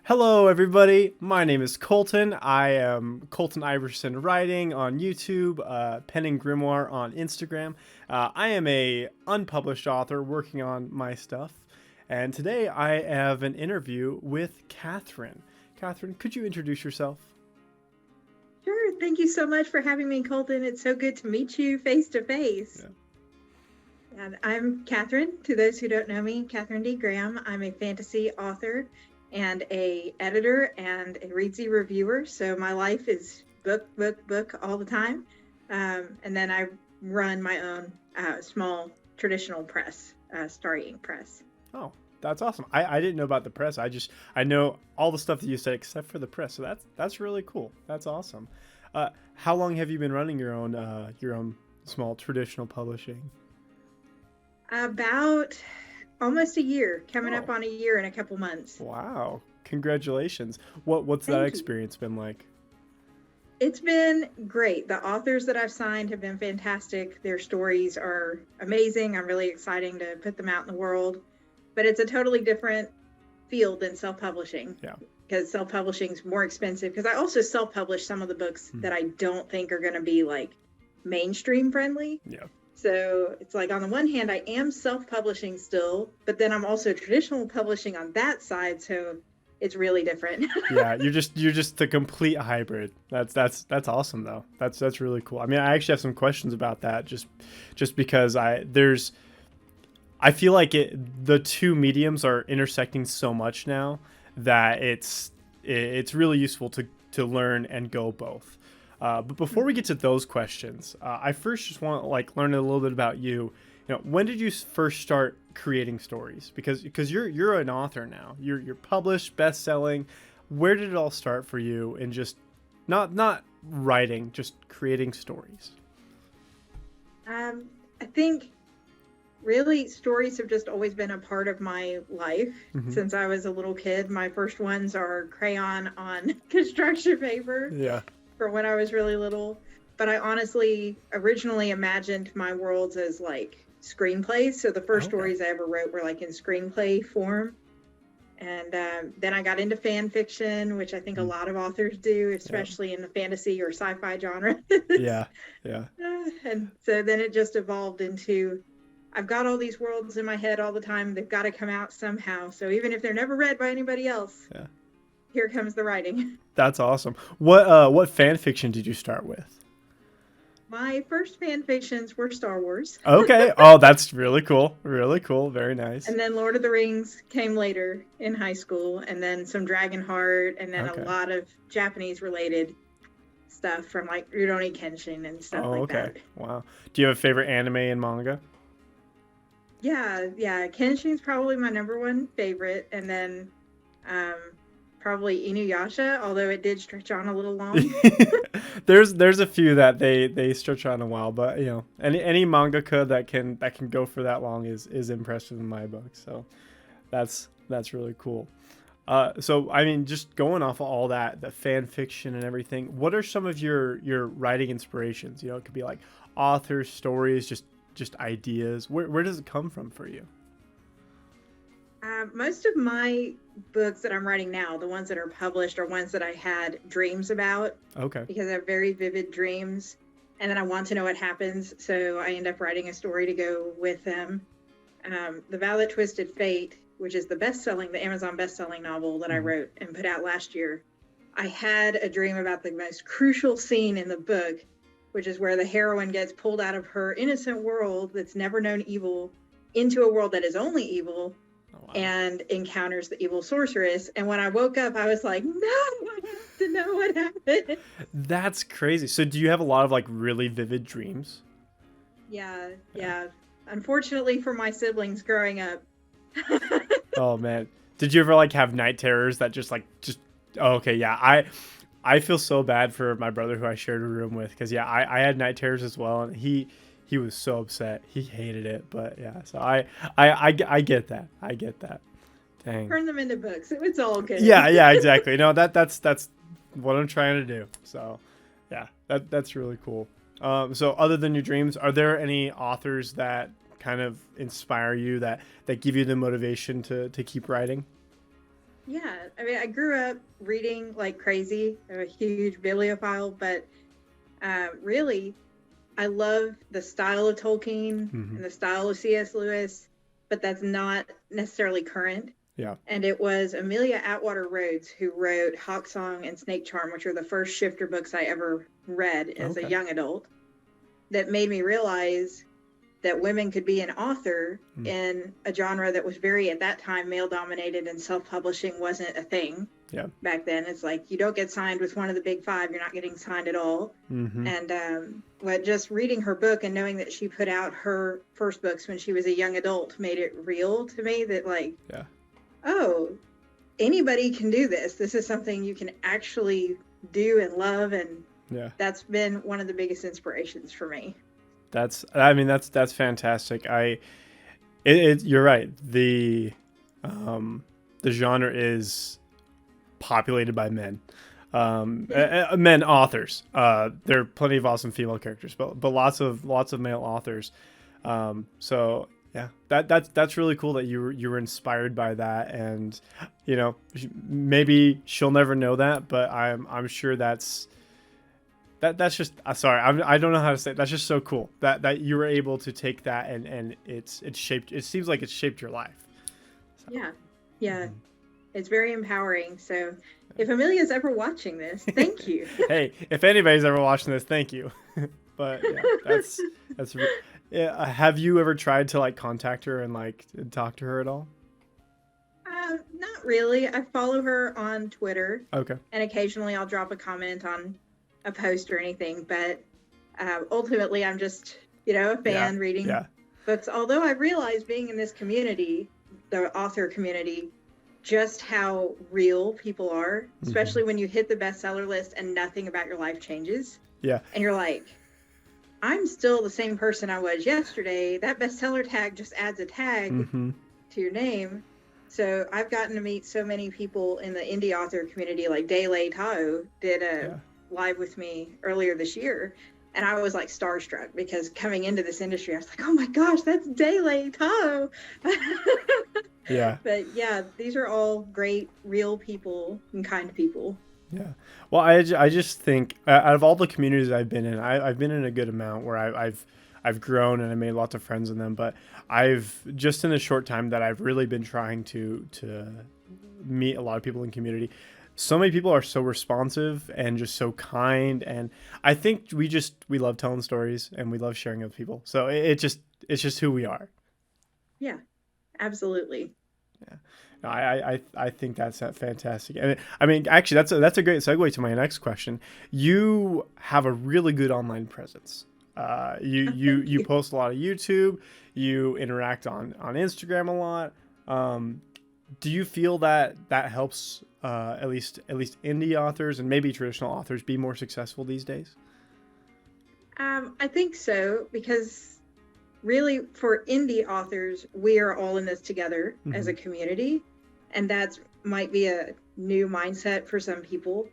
Hello, everybody. My name is Colton. I am Colton Iverson Writing on YouTube, Penning Grimoire on Instagram. I am a unpublished author working on my stuff, and today I have an interview with Kathrine. Kathrine, could you introduce yourself? Sure. Thank you so much for having me, Colton. It's so good to meet you face to face. And I'm Kathrine. To those who don't know me, Kathrine D. Graham. I'm a fantasy author and a editor and a Readsy reviewer. So my life is book all the time. And then I run my own small traditional press, Star Ink Press. Oh, that's awesome. I didn't know about the press. I know all the stuff that you said except for the press. So that's really cool. That's awesome. How long have you been running your own small traditional publishing? About almost a year, coming up Oh, on a year in a couple months. wow. Congratulations. What's that Thank you. experience been like? It's been great. The authors that I've signed have been fantastic. Their stories are amazing. I'm really excited to put them out in the world. But it's a totally different field than self-publishing. Yeah. Because self-publishing is more expensive. Because I also self-publish some of the books that I don't think are going to be like mainstream friendly. Yeah. So it's like on the one hand, I am self-publishing still, but then I'm also traditional publishing on that side. So it's really different. Yeah, you're just the complete hybrid. That's awesome though. That's really cool. I mean, I actually have some questions about that just because I feel like the two mediums are intersecting so much now that it's really useful to learn and go both. But before we get to those questions, I first just want to learn a little bit about you. You know, when did you first start creating stories? Because you're an author now. You're published, best-selling. Where did it all start for you? And just not writing, just creating stories. I think really stories have just always been a part of my life since I was a little kid. My first ones are crayon on construction paper Yeah. from when I was really little. But I honestly originally imagined my worlds as like screenplays. So the first Okay. stories I ever wrote were like in screenplay form. And then I got into fan fiction, which I think a lot of authors do, especially in the fantasy or sci-fi genre. Yeah. Yeah. And so then it just evolved into I've got all these worlds in my head all the time. They've got to come out somehow. So even if they're never read by anybody else, Yeah. here comes the writing. That's awesome. What fan fiction did you start with? My first fan fictions were Star Wars. Okay. Oh, that's really cool. Really cool. Very nice. And then Lord of the Rings came later in high school. And then some Dragonheart. And then Okay. a lot of Japanese related stuff from like Rurouni Kenshin and stuff Oh, like okay. that. Wow. Do you have a favorite anime and manga? Yeah. Kenshin's probably my number one favorite. And then probably Inuyasha, although it did stretch on a little long. There's a few that they stretch on a while, but you know, any mangaka that can go for that long is impressive in my book. So that's really cool. So I mean, just going off of all that, the fan fiction and everything, what are some of your writing inspirations? You know, it could be like authors, stories, just ideas. Where does it come from for you? Most of my books that I'm writing now, the ones that are published, are ones that I had dreams about Okay. because I have very vivid dreams. And then I want to know what happens. So I end up writing a story to go with them. The Violet Twisted Fate, which is the Amazon best-selling novel that I wrote and put out last year. I had a dream about the most crucial scene in the book, which is where the heroine gets pulled out of her innocent world that's never known evil into a world that is only evil. Oh, wow. And encounters the evil sorceress. And when I woke up, I was like, no, I have to know what happened. That's crazy. So do you have a lot of really vivid dreams? Yeah. Unfortunately for my siblings growing up. Oh man, did you ever have night terrors that just oh, okay, yeah, I feel so bad for my brother who I shared a room with because yeah, I had night terrors as well, and he was so upset. He hated it, but yeah, so I get that. I get that. Dang. Turn them into books. It's all good. Yeah, exactly. No, that's what I'm trying to do. So yeah, that's really cool. So other than your dreams, are there any authors that kind of inspire you that give you the motivation to keep writing? Yeah, I mean, I grew up reading like crazy. I'm a huge bibliophile, but really, I love the style of Tolkien Hmm. and the style of C.S. Lewis, but that's not necessarily current. Yeah. And it was Amelia Atwater Rhodes who wrote Hawk Song and Snake Charm, which are the first shifter books I ever read as a Okay. young adult, that made me realize that women could be an author Mm. in a genre that was very, at that time, male dominated, and self-publishing wasn't a thing. Yeah. Back then, it's like, you don't get signed with one of the big five, you're not getting signed at all. Hmm. And but just reading her book and knowing that she put out her first books when she was a young adult made it real to me, that like, Yeah. oh, anybody can do this. This is something you can actually do and love, and Yeah. that's been one of the biggest inspirations for me. That's fantastic. You're right. The genre is populated by men. Men authors. There are plenty of awesome female characters, but lots of male authors. So yeah, that's really cool that you were inspired by that, and maybe she'll never know that, but I'm sure that's just sorry, I don't know how to say it. That's just so cool that you were able to take that, and it's shaped. It seems like it's shaped your life. So, Yeah. It's very empowering. So if Amelia's ever watching this, thank you. hey, if anybody's ever watching this, thank you. But yeah, that's yeah. Have you ever tried to like contact her and like talk to her at all? Not really. I follow her on Twitter, Okay. and occasionally I'll drop a comment on a post or anything. But ultimately, I'm just, a fan reading Yeah. books. Although I realize, being in this community, the author community, just how real people are, especially when you hit the bestseller list and nothing about your life changes. Yeah. And you're like, I'm still the same person I was yesterday. That bestseller tag just adds a tag to your name. So I've gotten to meet so many people in the indie author community, like Dele Tao did a live with me earlier this year. And I was like starstruck, because coming into this industry, I was like, oh my gosh, that's Dele Tao. Yeah. But yeah, these are all great, real people and kind people. Yeah. Well, I just think out of all the communities I've been in, I've been in a good amount where I've grown and I made lots of friends in them. But I've just, in the short time that I've really been trying to meet a lot of people in community, so many people are so responsive and just so kind. And I think we love telling stories and we love sharing with people. So it's just who we are. Yeah, absolutely. Yeah. No, I think that's fantastic. And I mean, actually, that's a great segue to my next question. You have a really good online presence. You post a lot of YouTube. You interact on Instagram a lot. Do you feel that helps at least indie authors and maybe traditional authors be more successful these days? I think so, because really, for indie authors, we are all in this together as a community. And that might be a new mindset for some people.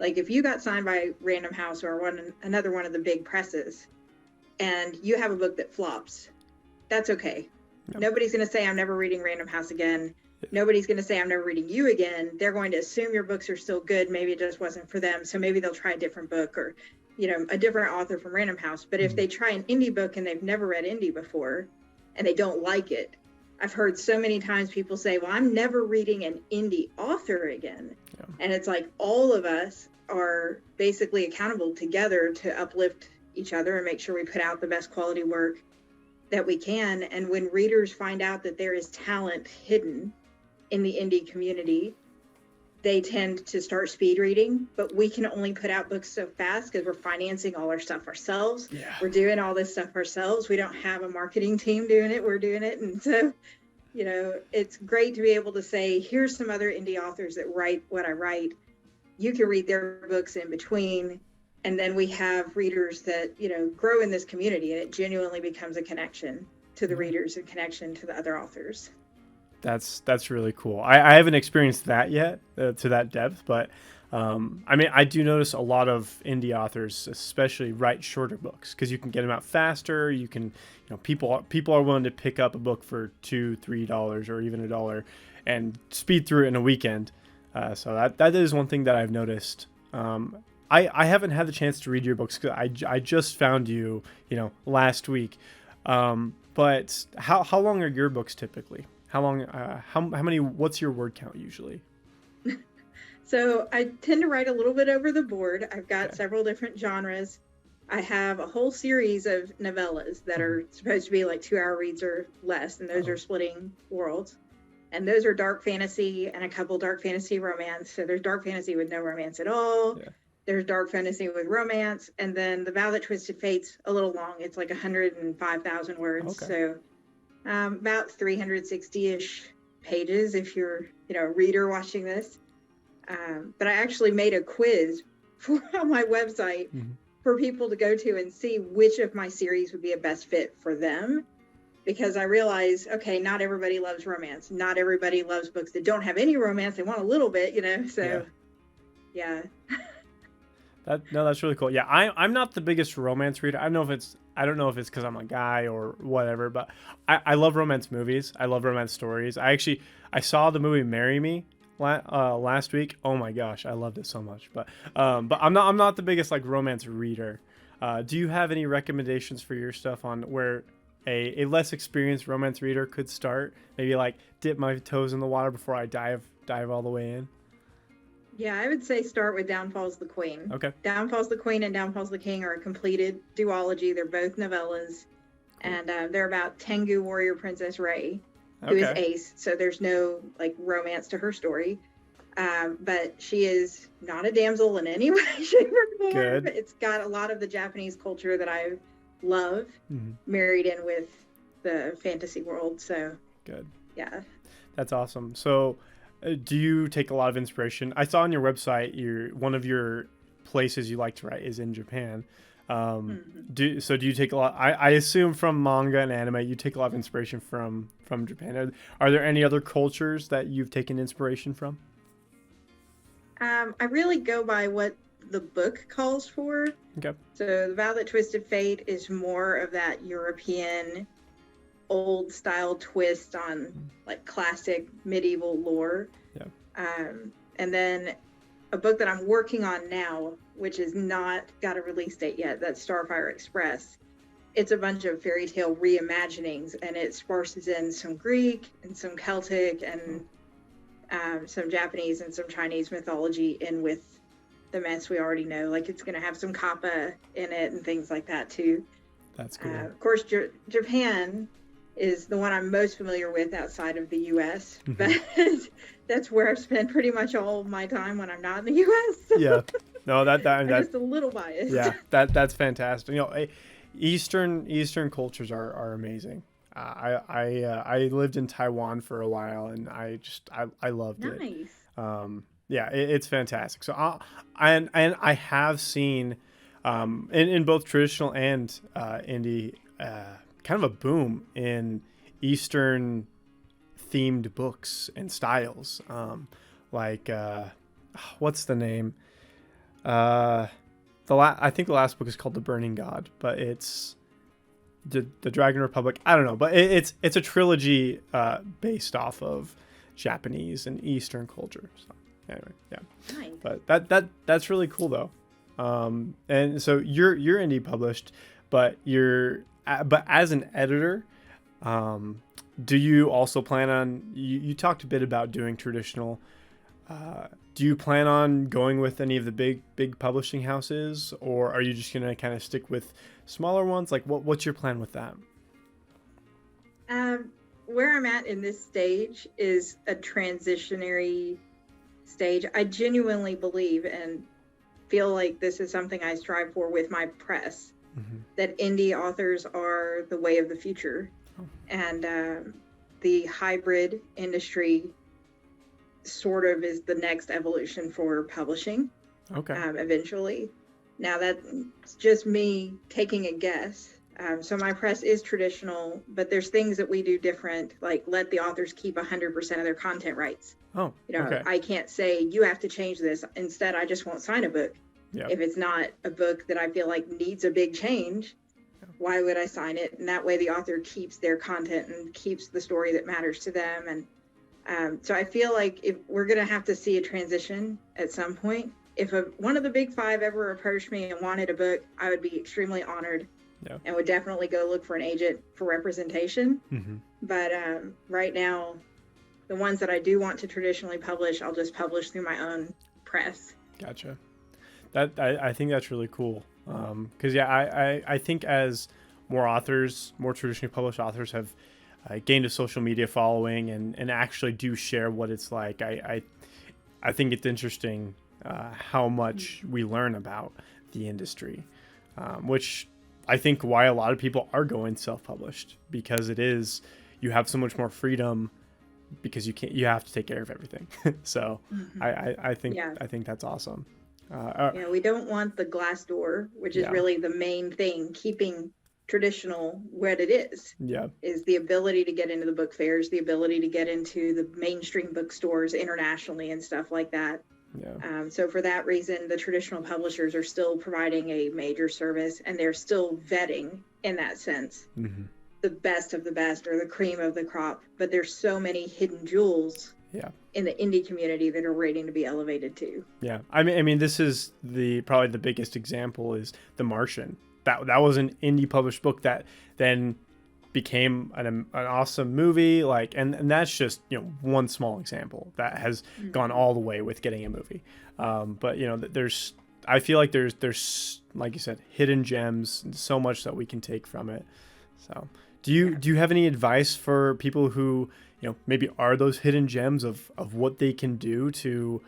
Like, if you got signed by Random House or another one of the big presses, and you have a book that flops, that's okay. Yep. Nobody's going to say, I'm never reading Random House again. Nobody's going to say, I'm never reading you again. They're going to assume your books are still good. Maybe it just wasn't for them. So maybe they'll try a different book, or, a different author from Random House. But if they try an indie book and they've never read indie before and they don't like it, I've heard so many times people say, well, I'm never reading an indie author again. Yeah. And it's like, all of us are basically accountable together to uplift each other and make sure we put out the best quality work that we can. And when readers find out that there is talent hidden in the indie community, they tend to start speed reading. But we can only put out books so fast because we're financing all our stuff ourselves. Yeah. We're doing all this stuff ourselves. We don't have a marketing team doing it. We're doing it. And so, it's great to be able to say, here's some other indie authors that write what I write. You can read their books in between. And then we have readers that, grow in this community, and it genuinely becomes a connection to the readers and connection to the other authors. That's really cool. I haven't experienced that yet to that depth, but I mean, I do notice a lot of indie authors, especially, write shorter books because you can get them out faster. You can, people are willing to pick up a book for $2, $3, or even $1 and speed through it in a weekend. So that is one thing that I've noticed. I haven't had the chance to read your books because I just found you, last week. But how long are your books typically? How long? How many? What's your word count usually? So I tend to write a little bit over the board. I've got several different genres. I have a whole series of novellas that are supposed to be like 2-hour reads or less, and those are splitting worlds. And those are dark fantasy and a couple dark fantasy romance. So there's dark fantasy with no romance at all. Yeah. There's dark fantasy with romance. And then The Vow That Twisted Fate's a little long. It's like 105,000 words. Okay. So about 360-ish pages if you're, a reader watching this. But I actually made a quiz on my website for people to go to and see which of my series would be a best fit for them. Because I realized, okay, not everybody loves romance. Not everybody loves books that don't have any romance. They want a little bit, So, yeah. That's really cool. Yeah, I'm not the biggest romance reader. I don't know if it's because I'm a guy or whatever, but I love romance movies. I love romance stories. I saw the movie Marry Me last week. Oh my gosh, I loved it so much. But I'm not the biggest like romance reader. Do you have any recommendations for your stuff on where a less experienced romance reader could start? Maybe like dip my toes in the water before I dive all the way in. Yeah, I would say start with Down Falls the Queen. Okay. Down Falls the Queen and Down Falls the King are a completed duology. They're both novellas, and they're about Tengu warrior Princess Rei, who is ace. So there's no like romance to her story, but she is not a damsel in any way, shape, or form. Good. It's got a lot of the Japanese culture that I love married in with the fantasy world. So good. Yeah, that's awesome. So do you take a lot of inspiration? I saw on your website one of your places you like to write is in Japan. Do you take a lot? I assume from manga and anime you take a lot of inspiration from Japan. Are there any other cultures that you've taken inspiration from? I really go by what the book calls for. Okay. So The Vow That Twisted Fate is more of that European old style twist on like classic medieval lore. Yeah. And then a book that I'm working on now, which has not got a release date yet, that's Starfire Express. It's a bunch of fairy tale reimaginings, and it sparses in some Greek and some Celtic and some Japanese and some Chinese mythology in with the mess we already know. Like it's going to have some kappa in it and things like that too. That's cool. Of course, Japan is the one I'm most familiar with outside of the U.S., but that's where I've spent pretty much all my time when I'm not in the U.S. Yeah, no, I'm just a little biased. Yeah, that's fantastic. Eastern cultures are amazing. I lived in Taiwan for a while, and I loved it. Nice. Yeah, it's fantastic. So I have seen in both traditional and indie kind of a boom in Eastern themed books and styles. Like what's the name? I think the last book is called The Burning God, but it's the Dragon Republic. I don't know, but it's a trilogy based off of Japanese and Eastern culture. So anyway, yeah. Nice. But that's really cool though. And so you're indie published, but but as an editor, do you also plan on? You talked a bit about doing traditional. Do you plan on going with any of the big publishing houses, or are you just gonna kind of stick with smaller ones? Like what's your plan with that? Where I'm at in this stage is a transitionary stage. I genuinely believe and feel like this is something I strive for with my press, that indie authors are the way of the future. And the hybrid industry sort of is the next evolution for publishing. Okay. Eventually. Now that's just me taking a guess. So my press is traditional, but there's things that we do different, like let the authors keep 100% of their content rights. Oh, okay. I can't say you have to change this. Instead, I just won't sign a book. Yeah. If it's not a book that I feel like needs a big change, why would I sign it? And that way the author keeps their content and keeps the story that matters to them. And so I feel like if we're going to have to see a transition at some point. If one of the big five ever approached me and wanted a book, I would be extremely honored. Yeah. And would definitely go look for an agent for representation. Mm-hmm. But right now, the ones that I do want to traditionally publish, I'll just publish through my own press. Gotcha. I think that's really cool. Because I think as more traditionally published authors have gained a social media following and actually do share what it's like, I think it's interesting how much we learn about the industry, which I think why a lot of people are going self-published, because you have so much more freedom because you have to take care of everything. So I think that's awesome. We don't want the glass door, which is really the main thing, keeping traditional what it is. Yeah. Is the ability to get into the book fairs, the ability to get into the mainstream bookstores internationally and stuff like that. Yeah. So for that reason, the traditional publishers are still providing a major service, and they're still vetting in that sense. Mm-hmm. The best of the best or the cream of the crop, but there's so many hidden jewels in the indie community that are waiting to be elevated too. Yeah. I mean this is probably the biggest example is The Martian. That was an indie published book that then became an awesome movie, and that's just one small example that has gone all the way with getting a movie. But I feel like there's like you said, hidden gems, and so much that we can take from it. So do you have any advice for people who maybe are those hidden gems of what they can do to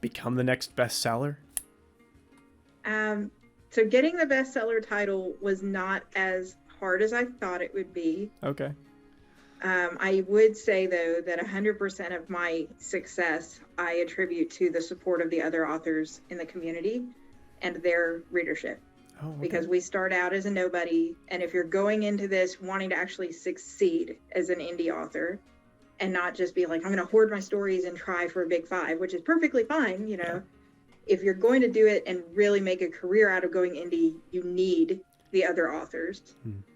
become the next bestseller? So getting the bestseller title was not as hard as I thought it would be. Okay. I would say, though, that 100% of my success I attribute to the support of the other authors in the community and their readership. Oh, okay. Because we start out as a nobody, and if you're going into this wanting to actually succeed as an indie author and not just be like, I'm going to hoard my stories and try for a big five, which is perfectly fine, Yeah. If you're going to do it and really make a career out of going indie, you need the other authors.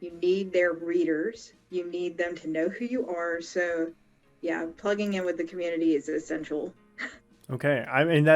You need their readers. You need them to know who you are. So, plugging in with the community is essential. Okay. I mean,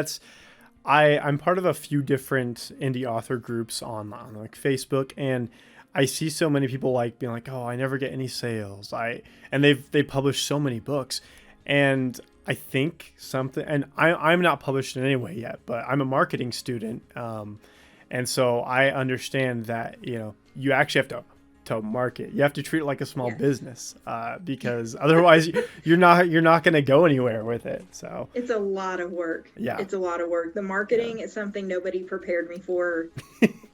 I'm part of a few different indie author groups on like Facebook, and I see so many people being like, oh, I never get any sales. And they publish so many books, and I think and I'm not published in any way yet, but I'm a marketing student. And so I understand that, you actually have to market. You have to treat it like a small business, because otherwise you're not going to go anywhere with it. So it's a lot of work. Yeah. It's a lot of work. The marketing is something nobody prepared me for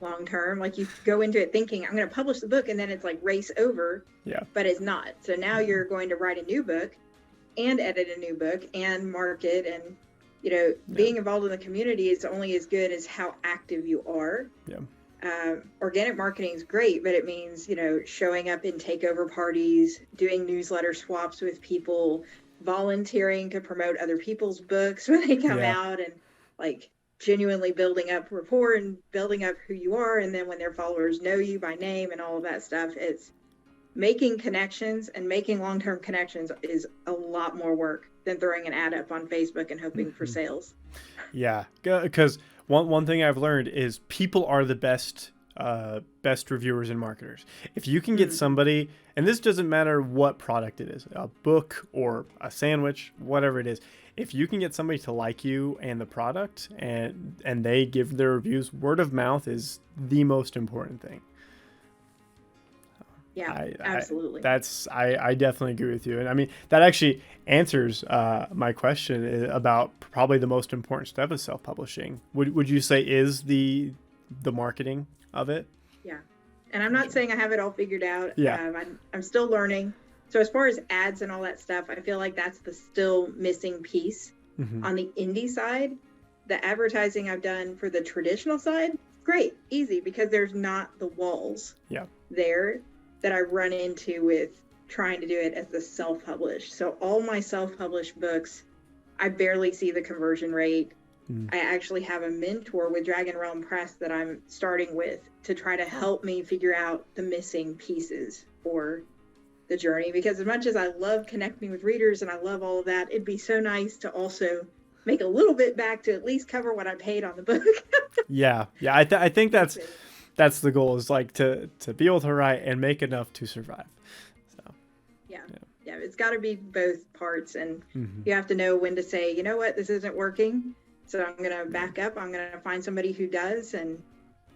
long term. Like, you go into it thinking I'm going to publish the book, and then it's like race over. Yeah. But it's not. So now you're going to write a new book and edit a new book and market, and being involved in the community is only as good as how active you are. Yeah. Organic marketing is great, but it means showing up in takeover parties, doing newsletter swaps with people, volunteering to promote other people's books when they come out, and genuinely building up rapport and building up who you are. And then when their followers know you by name and all of that stuff, it's making connections, and making long-term connections is a lot more work than throwing an ad up on Facebook and hoping for sales. Yeah, because one thing I've learned is people are the best reviewers and marketers. If you can get somebody, and this doesn't matter what product it is, a book or a sandwich, whatever it is, if you can get somebody to like you and the product, and they give their reviews, word of mouth is the most important thing. Yeah, absolutely. I definitely agree with you. And I mean, that actually answers my question about probably the most important step of self-publishing. Would you say is the marketing of it? Yeah. And I'm not saying I have it all figured out. Yeah. I'm still learning. So as far as ads and all that stuff, I feel like that's the still missing piece. On the indie side. The advertising I've done for the traditional side, great, easy, because there's not the walls Yeah. there that I run into with trying to do it as the self-published. So all my self-published books, I barely see the conversion rate. I actually have a mentor with Dragon Realm Press that I'm starting with to try to help me figure out the missing pieces for the journey. Because as much as I love connecting with readers and I love all of that, it'd be so nice to also make a little bit back to at least cover what I paid on the book. Yeah. I think that's the goal, is like to be able to write and make enough to survive. So yeah, it's got to be both parts, and you have to know when to say, you know what, this isn't working, so I'm going to back up. I'm going to find somebody who does and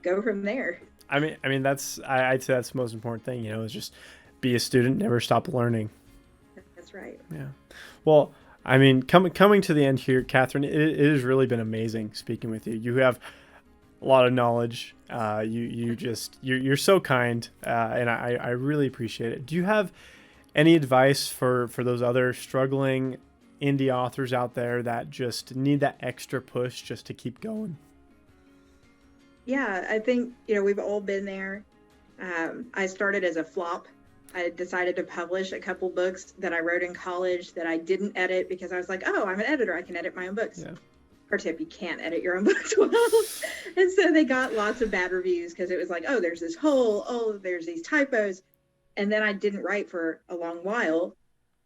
go from there. I mean, I'd say that's the most important thing, is just be a student, never stop learning. That's right. Yeah. Well, I mean, coming to the end here, Kathrine, it has really been amazing speaking with you. You have a lot of knowledge. You're so kind, and I really appreciate it. Do you have any advice for those other struggling indie authors out there that just need that extra push just to keep going? Yeah, I think, we've all been there. I started as a flop. I decided to publish a couple books that I wrote in college that I didn't edit because I was like, oh, I'm an editor, I can edit my own books. Yeah. Or tip, you can't edit your own books well. And so they got lots of bad reviews because it was like, oh, there's this hole, oh, there's these typos. And then I didn't write for a long while.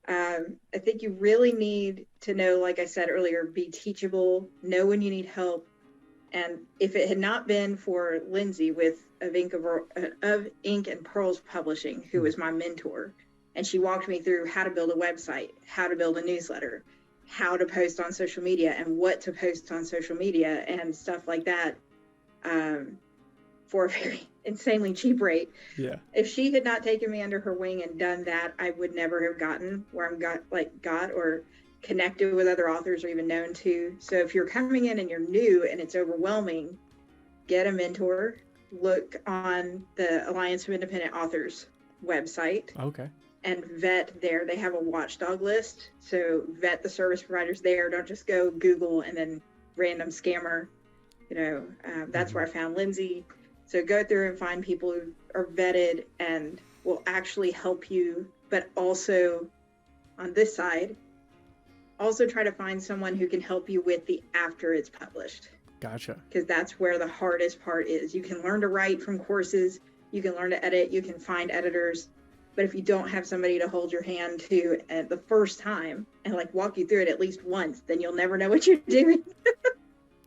I think you really need to know, like I said earlier, be teachable, know when you need help. And if it had not been for Lindsay with of Ink and Pearls Publishing, who was my mentor, and she walked me through how to build a website, how to build a newsletter, how to post on social media, and what to post on social media and stuff like that, for a very insanely cheap rate. Yeah. If she had not taken me under her wing and done that, I would never have gotten where I'm got or connected with other authors or even known to. So if you're coming in and you're new and it's overwhelming, get a mentor. Look on the Alliance of Independent Authors website. Okay. And vet there. They have a watchdog list. So vet the service providers there. Don't just go Google and then random scammer. That's where I found Lindsay. So go through and find people who are vetted and will actually help you. But also on this side, also try to find someone who can help you with the after it's published. Gotcha. Because that's where the hardest part is. You can learn to write from courses. You can learn to edit. You can find editors. But if you don't have somebody to hold your hand to at the first time and walk you through it at least once, then you'll never know what you're doing.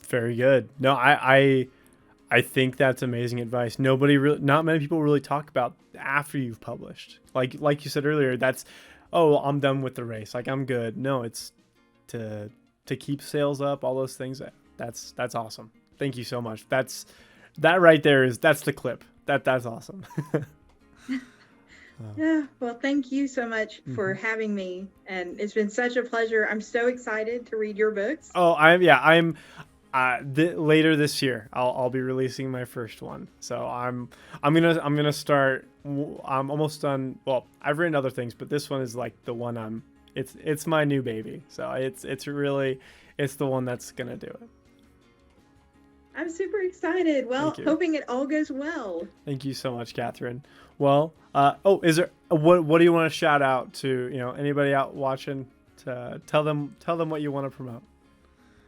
Very good. No, I think that's amazing advice. Not many people really talk about after you've published. Like you said earlier, that's, oh, I'm done with the race. I'm good. No, it's to keep sales up, all those things. That's awesome. Thank you so much. That right there that's the clip. That's awesome. Yeah, well, thank you so much for having me, and it's been such a pleasure. I'm so excited to read your books. Oh, later this year I'll be releasing my first one, so I'm gonna start. I'm almost done. Well, I've written other things, but this one is the one it's my new baby, so it's the one that's gonna do it. I'm super excited. Well, hoping it all goes well. Thank you so much, Kathrine. Well, is there what do you want to shout out to anybody out watching, to tell them what you want to promote?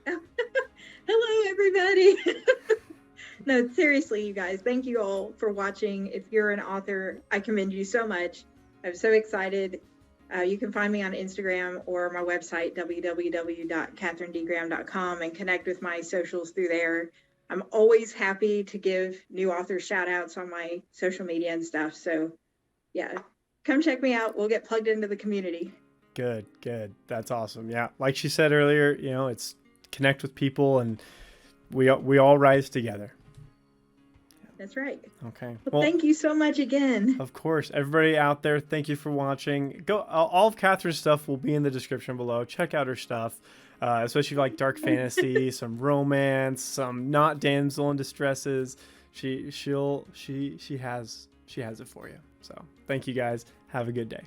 Hello, everybody. No, seriously, you guys, thank you all for watching. If you're an author, I commend you so much. I'm so excited. You can find me on Instagram or my website, www.kathrinedgraham.com, and connect with my socials through there. I'm always happy to give new authors shout outs on my social media and stuff. So yeah, come check me out. We'll get plugged into the community. Good. That's awesome. Yeah. Like she said earlier, it's connect with people, and we all rise together. That's right. Okay. Well, thank you so much again. Of course. Everybody out there, thank you for watching. All of Kathrine's stuff will be in the description below. Check out her stuff. Especially if you like dark fantasy, some romance, some not damsel in distresses. She has it for you. So thank you guys. Have a good day.